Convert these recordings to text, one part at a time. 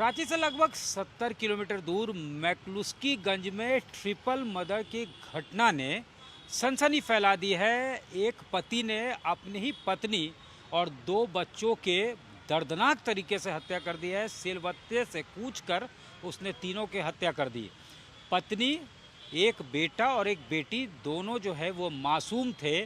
रांची से लगभग 70 किलोमीटर दूर मैक्लुस्कीगंज में ट्रिपल मर्डर की घटना ने सनसनी फैला दी है। एक पति ने अपनी ही पत्नी और 2 बच्चों के दर्दनाक तरीके से हत्या कर दी है। सिलबत्ते से कूचकर उसने तीनों की हत्या कर दी। पत्नी, एक बेटा और एक बेटी, दोनों जो है वो मासूम थे।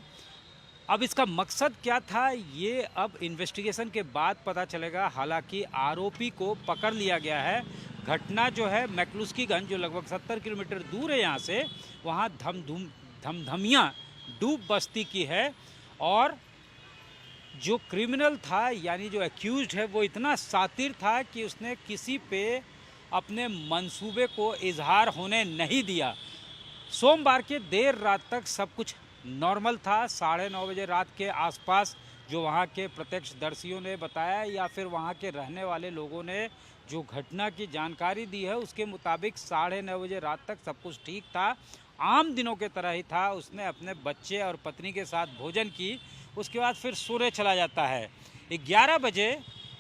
अब इसका मकसद क्या था, ये अब इन्वेस्टिगेशन के बाद पता चलेगा। हालांकि आरोपी को पकड़ लिया गया है। घटना जो है मैक्लुस्कीगंज, जो लगभग 70 किलोमीटर दूर है यहाँ से, वहाँ धमधमिया डूब बस्ती की है। और जो क्रिमिनल था, यानी जो एक्यूज्ड है, वो इतना शातिर था कि उसने किसी पे अपने मंसूबे को इजहार होने नहीं दिया। सोमवार के देर रात तक सब कुछ नॉर्मल था। 9:30 बजे रात के आसपास जो वहाँ के प्रत्यक्षदर्शियों ने बताया या फिर वहाँ के रहने वाले लोगों ने जो घटना की जानकारी दी है, उसके मुताबिक 9:30 बजे रात तक सब कुछ ठीक था, आम दिनों के तरह ही था। उसने अपने बच्चे और पत्नी के साथ भोजन की, उसके बाद फिर सोने चला जाता है। 11 बजे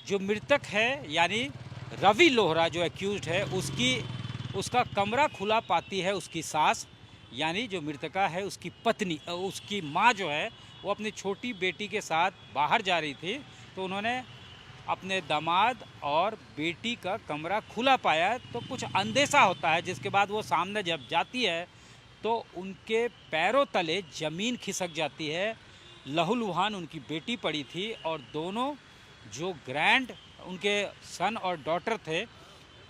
जो मृतक है, यानी रवि लोहरा जो एक्यूज्ड है, उसका कमरा खुला पाती है उसकी सास, यानी जो मृतका है उसकी पत्नी। उसकी माँ जो है वो अपनी छोटी बेटी के साथ बाहर जा रही थी, तो उन्होंने अपने दामाद और बेटी का कमरा खुला पाया। तो कुछ अंदेशा होता है, जिसके बाद वो सामने जब जाती है तो उनके पैरों तले ज़मीन खिसक जाती है। लहूलुहान उनकी बेटी पड़ी थी और दोनों जो उनके सन और डॉटर थे,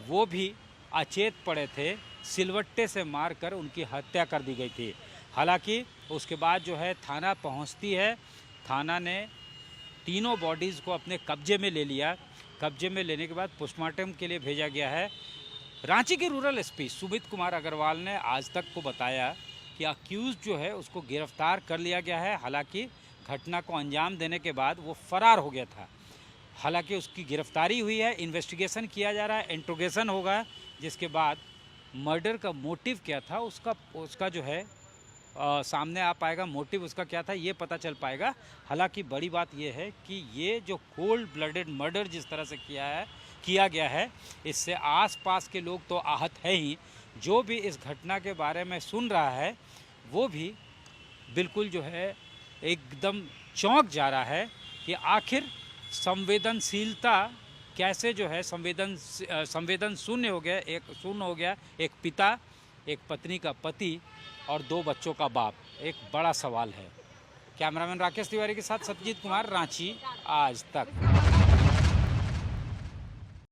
वो भी अचेत पड़े थे। सिलवट्टे से मारकर उनकी हत्या कर दी गई थी। हालांकि उसके बाद जो है थाना पहुंचती है। थाना ने तीनों बॉडीज़ को अपने कब्जे में ले लिया। कब्जे में लेने के बाद पोस्टमार्टम के लिए भेजा गया है। रांची के रूरल एसपी सुमित कुमार अग्रवाल ने आज तक को बताया कि अक्यूज जो है उसको गिरफ्तार कर लिया गया है। हालांकि घटना को अंजाम देने के बाद वो फरार हो गया था। हालांकि उसकी गिरफ्तारी हुई है, इन्वेस्टिगेशन किया जा रहा है, इंट्रोगेशन होगा, जिसके बाद मर्डर का मोटिव क्या था उसका जो है सामने आ पाएगा। मोटिव उसका क्या था ये पता चल पाएगा। हालांकि बड़ी बात ये है कि ये जो कोल्ड ब्लडेड मर्डर जिस तरह से किया गया है, इससे आसपास के लोग तो आहत है ही, जो भी इस घटना के बारे में सुन रहा है वो भी बिल्कुल जो है एकदम चौंक जा रहा है कि आखिर संवेदनशीलता कैसे जो है संवेदन शून्य हो गया। एक पिता, एक पत्नी का पति और 2 बच्चों का बाप, एक बड़ा सवाल है। कैमरामैन राकेश तिवारी के साथ सत्यजीत कुमार, रांची आज तक।